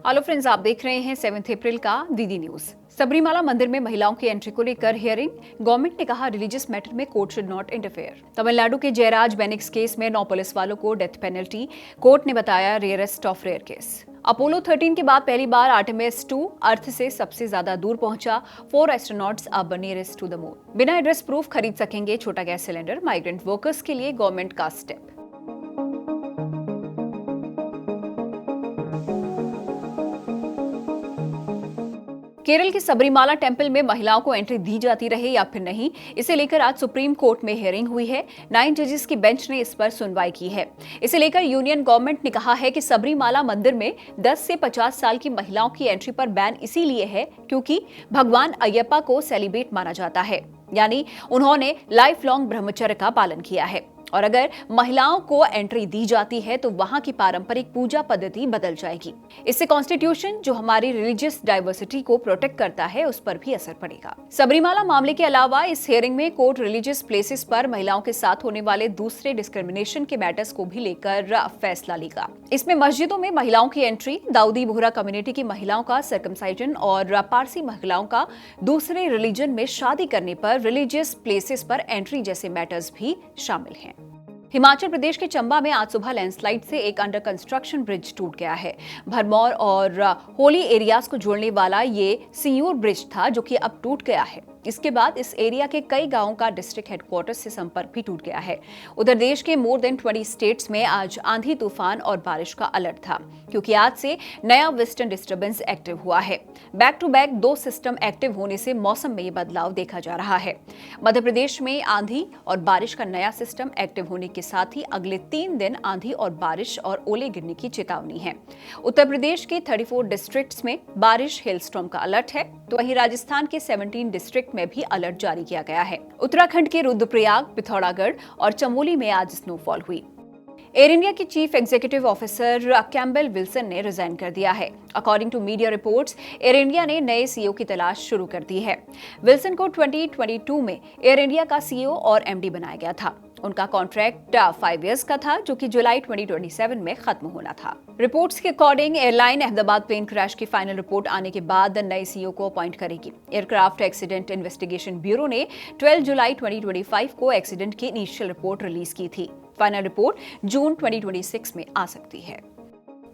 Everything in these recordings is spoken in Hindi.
हेलो फ्रेंड्स, आप देख रहे हैं 7 अप्रैल का डीडी न्यूज। सबरीमाला मंदिर में महिलाओं की एंट्री को लेकर हियरिंग। गवर्नमेंट ने कहा रिलीजियस मैटर में court should not interfere. Tamil Nadu के जयराज बेनिक्स केस में 9 पुलिस वालों को डेथ पेनल्टी, कोर्ट ने बताया rarest of rare case. Apollo 13 के बाद पहली बार आर्टेमिस 2 अर्थ से सबसे ज्यादा दूर पहुंचा। 4 एस्ट्रोनॉट्स अब नियरेस्ट टू द मून। बिना एड्रेस प्रूफ खरीद सकेंगे छोटा गैस सिलेंडर। माइग्रेंट वर्कर्स के लिए गवर्नमेंट का स्टेप। केरल के सबरीमाला टेंपल में महिलाओं को एंट्री दी जाती रहे या फिर नहीं, इसे लेकर आज सुप्रीम कोर्ट में हियरिंग हुई है। 9 जजेस की बेंच ने इस पर सुनवाई की है। इसे लेकर यूनियन गवर्नमेंट ने कहा है कि सबरीमाला मंदिर में 10 से 50 साल की महिलाओं की एंट्री पर बैन इसीलिए है क्योंकि भगवान अयप्पा को सेलिब्रेट माना जाता है, यानी उन्होंने लाइफ लॉन्ग ब्रह्मचर्य का पालन किया है। और अगर महिलाओं को एंट्री दी जाती है तो वहां की पारंपरिक पूजा पद्धति बदल जाएगी। इससे कॉन्स्टिट्यूशन जो हमारी रिलीजियस डाइवर्सिटी को प्रोटेक्ट करता है उस पर भी असर पड़ेगा। सबरीमाला मामले के अलावा इस हियरिंग में कोर्ट रिलीजियस प्लेसेस पर महिलाओं के साथ होने वाले दूसरे डिस्क्रिमिनेशन के मैटर्स को भी लेकर फैसला लेगा। इसमें मस्जिदों में महिलाओं की एंट्री, दाऊदी बोहरा कम्युनिटी की महिलाओं का सर्कमसाइजन और पारसी महिलाओं का दूसरे रिलीजन में शादी करने पर रिलीजियस प्लेसेस पर एंट्री जैसे मैटर्स भी शामिल हैं। हिमाचल प्रदेश के चंबा में आज सुबह लैंडस्लाइड से एक अंडर कंस्ट्रक्शन ब्रिज टूट गया है। भरमौर और होली एरियाज को जोड़ने वाला ये सियूर ब्रिज था जो कि अब टूट गया है। इसके बाद इस एरिया के कई गांवों का डिस्ट्रिक्ट हेडक्वार्टर से संपर्क भी टूट गया है। उधर देश के मोर देन 20 स्टेट्स में आज आंधी तूफान और बारिश का अलर्ट था क्योंकि आज से नया वेस्टर्न डिस्टर्बेंस एक्टिव हुआ है। Back to back 2 system active होने से मौसम में ये बदलाव देखा जा रहा है। मध्य प्रदेश में आंधी और बारिश का नया सिस्टम एक्टिव होने के साथ ही अगले 3 दिन आंधी और बारिश और ओले गिरने की चेतावनी है। उत्तर प्रदेश के 34 डिस्ट्रिक्ट्स में बारिश हेलस्टॉर्म का अलर्ट है, तो वहीं राजस्थान के 17 डिस्ट्रिक्ट में भी अलर्ट जारी किया गया है। उत्तराखंड के रुद्रप्रयाग, पिथौरागढ़ और चमोली में आज स्नोफॉल हुई। एयर इंडिया के chief executive officer Campbell Wilson ने रिजाइन कर दिया है। According to media reports, Air India ने नए सीईओ की तलाश शुरू कर दी है। विल्सन को 2022 में एयर इंडिया का सीईओ और एमडी बनाया गया था। उनका कॉन्ट्रैक्ट 5 इयर्स का था जो कि जुलाई 2027 में खत्म होना था। रिपोर्ट्स के according airline Ahmedabad plane crash की फाइनल रिपोर्ट आने के बाद नए सीईओ को अपॉइंट करेगी। एयरक्राफ्ट एक्सीडेंट इन्वेस्टिगेशन ब्यूरो ने 12 जुलाई 2025 को एक्सीडेंट की इनिशियल रिपोर्ट रिलीज की थी। फाइनल रिपोर्ट जून 2026 में आ सकती है।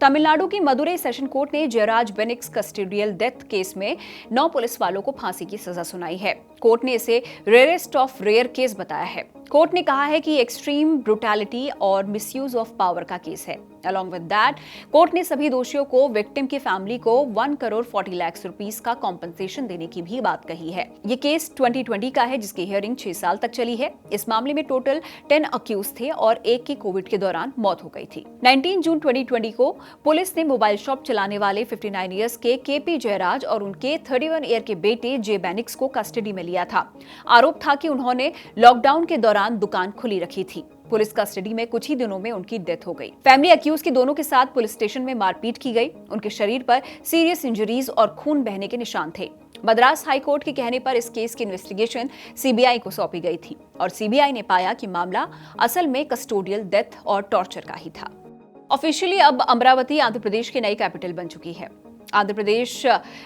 तमिलनाडु की मदुरई सेशन कोर्ट ने Jayaraj Bennix custodial death case में 9 पुलिस वालों को फांसी की सजा सुनाई है। कोर्ट ने इसे रेयरेस्ट ऑफ रेयर केस बताया है। कोर्ट ने कहा है कि एक्सट्रीम ब्रूटैलिटी और मिसयूज ऑफ पावर का केस है। अलॉन्ग विद दैट, कोर्ट ने सभी दोषियों को विक्टिम की फैमिली को 1 करोड़ 40 लाख रुपीस का कॉम्पनसेशन देने की भी बात कही है। ये केस 2020 का है जिसकी हियरिंग 6 साल तक चली है। इस मामले में टोटल 10 अक्यूज थे और एक की कोविड के दौरान मौत हो गई थी। 19 जून 2020 को पुलिस ने मोबाइल शॉप चलाने वाले 59 इयर्स के केपी जयराज और उनके 31 ईयर के बेटे जे बेनिक्स को कस्टडी में लिया था। आरोप था कि उन्होंने लॉकडाउन के दौरान दुकान खुली रखी थी। पुलिस कस्टडी में कुछ ही दिनों में उनकी डेथ हो गई। फैमिली अक्यूज की दोनों के साथ पुलिस स्टेशन में मारपीट की गई। उनके शरीर पर सीरियस इंजरीज और खून बहने के निशान थे। मद्रास हाई कोर्ट के कहने पर इस केस की इन्वेस्टिगेशन सीबीआई को सौंपी गई थी और सीबीआई ने पाया कि मामला असल में कस्टोडियल डेथ और टॉर्चर का ही था। ऑफिशियली अब अमरावती आंध्र प्रदेश की नई कैपिटल बन चुकी है। Andhra Pradesh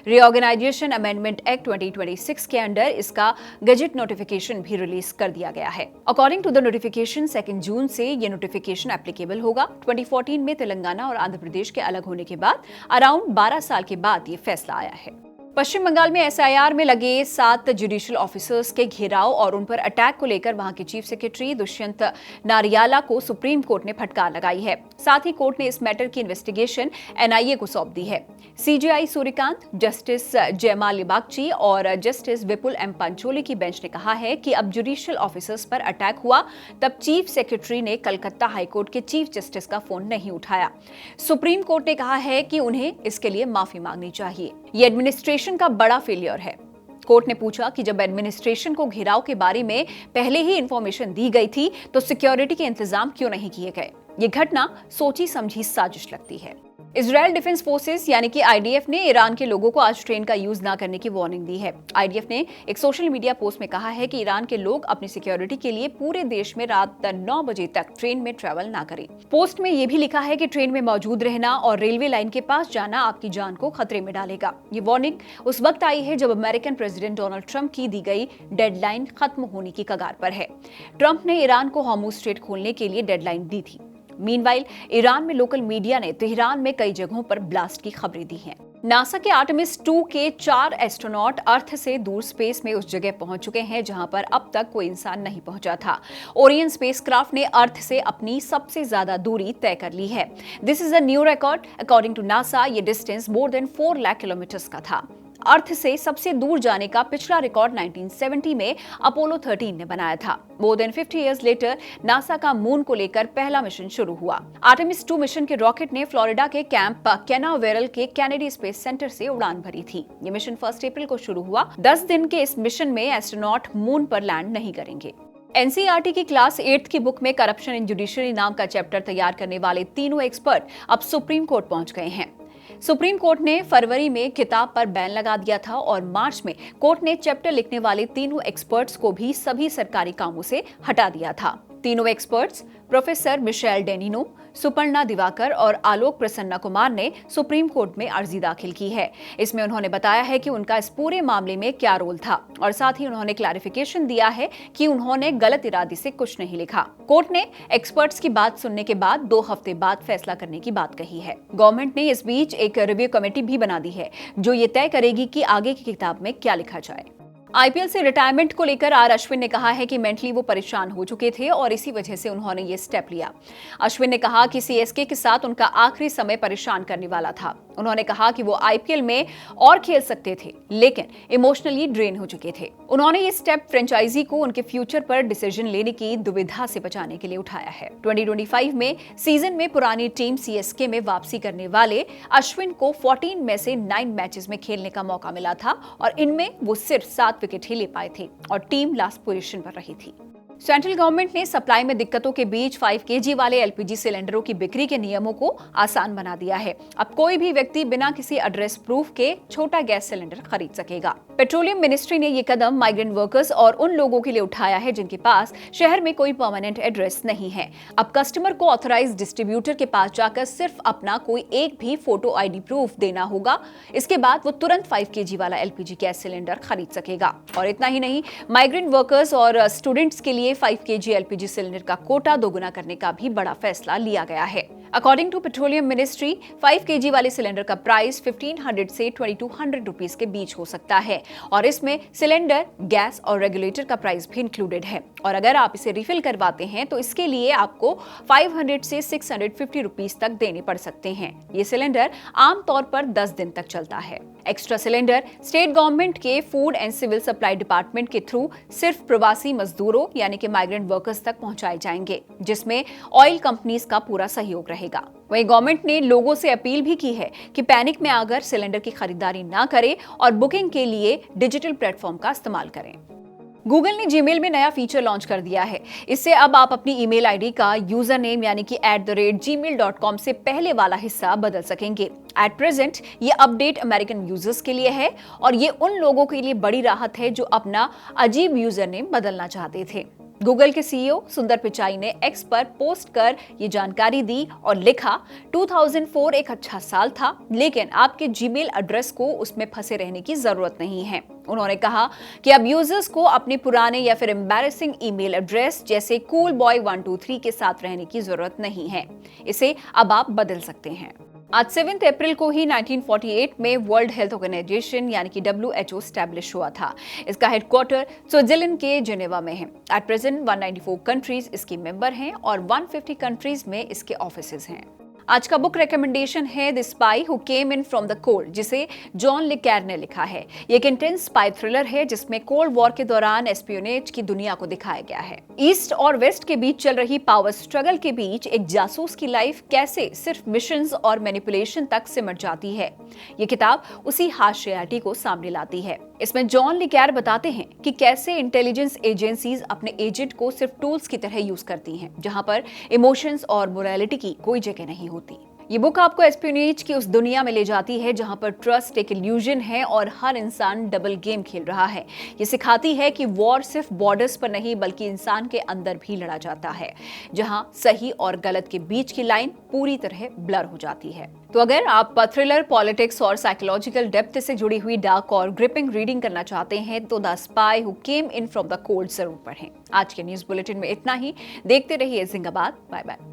reorganisation amendment act 2026 के अंडर इसका गजेट नोटिफिकेशन भी रिलीज कर दिया गया है। अकॉर्डिंग टू द नोटिफिकेशन 2 जून से ये नोटिफिकेशन एप्लीकेबल होगा। 2014 में तेलंगाना और आंध्र प्रदेश के अलग होने के बाद अराउंड 12 साल के बाद ये फैसला आया है। पश्चिम बंगाल में एसआईआर में लगे 7 जुडिशियल ऑफिसर्स के घेराव और उन पर अटैक को लेकर वहां के चीफ सेक्रेटरी दुष्यंत नारियाला को सुप्रीम कोर्ट ने फटकार लगाई है। साथ ही कोर्ट ने इस मैटर की इन्वेस्टिगेशन एनआईए को सौंप दी है। सीजेआई सूर्यकांत, जस्टिस जयमाल लिबागची और जस्टिस विपुल एम पंचोली की बेंच ने कहा है कि अब जुडिशियल ऑफिसर्स पर अटैक हुआ तब चीफ सेक्रेटरी ने कलकत्ता हाईकोर्ट के चीफ जस्टिस का फोन नहीं उठाया। सुप्रीम कोर्ट ने कहा है कि उन्हें इसके लिए माफी मांगनी चाहिए। ये एडमिनिस्ट्रेशन का बड़ा फेलियर है। कोर्ट ने पूछा कि जब एडमिनिस्ट्रेशन को घेराव के बारे में पहले ही इंफॉर्मेशन दी गई थी तो सिक्योरिटी के इंतजाम क्यों नहीं किए गए। ये घटना सोची समझी साजिश लगती है। इजराइल डिफेंस फोर्सेस यानी कि आईडीएफ ने ईरान के लोगों को आज ट्रेन का यूज ना करने की वार्निंग दी है। आईडीएफ ने एक सोशल मीडिया पोस्ट में कहा है कि ईरान के लोग अपनी सिक्योरिटी के लिए पूरे देश में रात 9 बजे तक ट्रेन में ट्रैवल ना करें। पोस्ट में यह भी लिखा है कि ट्रेन में मौजूद रहना और रेलवे लाइन के पास जाना आपकी जान को खतरे में डालेगा। ये वार्निंग उस वक्त आई है जब अमेरिकन प्रेसिडेंट डोनाल्ड ट्रंप की दी गई डेडलाइन खत्म होने की कगार पर है। ट्रंप ने ईरान को हॉर्मुज स्ट्रेट खोलने के लिए डेडलाइन दी थी। मीनवाइल ईरान में लोकल मीडिया ने तेहरान में कई जगहों पर ब्लास्ट की खबरें दी हैं। नासा के आर्टेमिस 2 के 4 एस्ट्रोनॉट अर्थ से दूर स्पेस में उस जगह पहुंच चुके हैं जहां पर अब तक कोई इंसान नहीं पहुंचा था। ओरियन स्पेसक्राफ्ट ने अर्थ से अपनी सबसे ज्यादा दूरी तय कर ली है। This is a new record. According to NASA ये distance more than 4 lakh kilometres का था। अर्थ से सबसे दूर जाने का पिछला रिकॉर्ड 1970 में अपोलो 13 ने बनाया था। More than 50 years later NASA का मून को लेकर पहला मिशन शुरू हुआ। आर्टेमिस 2 मिशन के रॉकेट ने फ्लोरिडा के कैंप कैनावेरल के कैनेडी स्पेस सेंटर से उड़ान भरी थी। ये मिशन 1 अप्रैल को शुरू हुआ। 10 दिन के इस मिशन में एस्ट्रोनॉट मून पर लैंड नहीं करेंगे। एनसीईआरटी की क्लास 8 की बुक में करप्शन इन जुडिशरी नाम का चैप्टर तैयार करने वाले तीनों एक्सपर्ट अब सुप्रीम कोर्ट पहुंच गए हैं। सुप्रीम कोर्ट ने फरवरी में किताब पर बैन लगा दिया था और मार्च में कोर्ट ने चैप्टर लिखने वाले तीनों एक्सपर्ट्स को भी सभी सरकारी कामों से हटा दिया था। तीनों experts professor Michel Danino, Suparna Diwakar और आलोक प्रसन्ना कुमार ने सुप्रीम कोर्ट में अर्जी दाखिल की है। इसमें उन्होंने बताया है कि उनका इस पूरे मामले में क्या रोल था और साथ ही उन्होंने क्लैरिफिकेशन दिया है कि उन्होंने गलत इरादे से कुछ नहीं लिखा। कोर्ट ने एक्सपर्ट्स की बात सुनने के बाद 2 हफ्ते बाद फैसला करने की बात कही है। गवर्नमेंट ने इस बीच एक रिव्यू कमेटी भी बना दी है जो ये तय करेगी कि आगे की किताब में क्या लिखा जाए। आईपीएल से रिटायरमेंट को लेकर आर अश्विन ने कहा है कि मेंटली वो परेशान हो चुके थे और इसी वजह से उन्होंने ये स्टेप लिया। अश्विन ने कहा कि सीएसके के साथ उनका आखिरी समय परेशान करने वाला था। उन्होंने कहा कि वो आईपीएल में और खेल सकते थे लेकिन इमोशनली ड्रेन हो चुके थे। उन्होंने ये स्टेप फ्रेंचाइजी को उनके फ्यूचर पर डिसीजन लेने की दुविधा से बचाने के लिए उठाया है। 2025 में सीजन में पुरानी टीम सीएसके में वापसी करने वाले अश्विन को 14 में से 9 मैचेस में खेलने का मौका मिला था और इनमें वो सिर्फ 7 विकेट ही ले पाए थे और टीम लास्ट पोजीशन पर रही थी। सेंट्रल गवर्नमेंट ने सप्लाई में दिक्कतों के बीच 5 केजी वाले एलपीजी सिलेंडरों की बिक्री के नियमों को आसान बना दिया है। अब कोई भी व्यक्ति बिना किसी एड्रेस प्रूफ के छोटा गैस सिलेंडर खरीद सकेगा। पेट्रोलियम मिनिस्ट्री ने ये कदम माइग्रेंट वर्कर्स और उन लोगों के लिए उठाया है जिनके पास शहर में कोई परमानेंट एड्रेस नहीं है। अब कस्टमर को ऑथराइज्ड डिस्ट्रीब्यूटर के पास जाकर सिर्फ अपना कोई एक भी फोटो आईडी प्रूफ देना होगा। इसके बाद वो तुरंत 5 केजी वाला एलपीजी गैस सिलेंडर खरीद सकेगा। और इतना ही नहीं, माइग्रेंट वर्कर्स और स्टूडेंट्स के लिए 5 केजी एलपीजी सिलेंडर का कोटा दोगुना करने का भी बड़ा फैसला लिया गया है। According to petroleum ministry 5 KG वाले सिलेंडर का प्राइस 1500 से 2200 रुपीस के बीच हो सकता है और इसमें सिलेंडर, गैस और रेगुलेटर का प्राइस भी इंक्लूडेड है। और अगर आप इसे रिफिल करवाते हैं तो इसके लिए आपको 500 से 650 रुपीस तक देने पड़ सकते हैं। ये सिलेंडर आमतौर पर 10 दिन तक चलता है। एक्स्ट्रा सिलेंडर स्टेट गवर्नमेंट के food and civil supply department के थ्रू सिर्फ प्रवासी मजदूरों यानी कि माइग्रेंट वर्कर्स तक पहुंचाए जाएंगे, जिसमें ऑयल कंपनीज का पूरा सहयोग रहेगा। वहीं गवर्नमेंट ने लोगों से अपील भी की है कि पैनिक में आकर सिलेंडर की खरीदारी ना करें और बुकिंग के लिए डिजिटल प्लेटफॉर्म का इस्तेमाल करें। गूगल ने जीमेल में नया फीचर लॉन्च कर दिया है। इससे अब आप अपनी ईमेल आईडी का यूजर नेम यानी कि @gmail.com से पहले वाला हिस्सा बदल सकेंगे। एट प्रेजेंट ये अपडेट अमेरिकन यूजर्स के लिए है और ये उन लोगों के लिए बड़ी राहत है जो अपना अजीब यूजर नेम बदलना चाहते थे। गूगल के सीईओ सुंदर पिचाई ने एक्स पर पोस्ट कर ये जानकारी दी और लिखा, 2004 एक अच्छा साल था लेकिन आपके जीमेल एड्रेस को उसमें फंसे रहने की जरूरत नहीं है। उन्होंने कहा कि अब यूजर्स को अपने पुराने या फिर एम्बैरेसिंग ईमेल एड्रेस जैसे coolboy123 के साथ रहने की जरूरत नहीं है। इसे अब आप बदल सकते हैं। आज 7 अप्रैल को ही 1948 में वर्ल्ड हेल्थ ऑर्गेनाइजेशन यानी कि WHO स्टैब्लिश हुआ था। इसका हेडक्वार्टर स्विट्जरलैंड के जेनेवा में है। एट प्रेजेंट 194 कंट्रीज इसकी मेंबर हैं और 150 कंट्रीज में इसके ऑफिसेज हैं। आज का बुक रिकमेंडेशन है the spy who came in from the cold, जिसे जॉन ले कैर ने लिखा है। ये एक इंटेंस स्पाई थ्रिलर है जिसमें कोल्ड वॉर के दौरान एस्पियोनेज की दुनिया को दिखाया गया है। ईस्ट और वेस्ट के बीच चल रही पावर स्ट्रगल के बीच एक जासूस की लाइफ कैसे सिर्फ मिशंस और मैनिपुलेशन तक सिमट जाती है। ये किताब उसी हार्श रियलिटी को सामने लाती है। इसमें जॉन ले कैर बताते हैं कि कैसे इंटेलिजेंस एजेंसीज अपने एजेंट को सिर्फ टूल्स की तरह यूज करती हैं, जहां पर इमोशंस और मोरालिटी की कोई जगह नहीं होती। ये बुक आपको एस्पियोनेज की उस दुनिया में ले जाती है जहां पर ट्रस्ट एक इल्यूजन है और हर इंसान डबल गेम खेल रहा है। ये सिखाती है कि वॉर सिर्फ बॉर्डर्स पर नहीं बल्कि इंसान के अंदर भी लड़ा जाता है, जहां सही और गलत के बीच की लाइन पूरी तरह ब्लर हो जाती है। तो अगर आप थ्रिलर, पॉलिटिक्स और साइकोलॉजिकल डेप्थ से जुड़ी हुई डार्क और ग्रिपिंग रीडिंग करना चाहते हैं तो the spy who came in from the cold जरूर पढ़ें। आज के न्यूज बुलेटिन में इतना ही। देखते रहिए जिंदाबाद। Bye bye.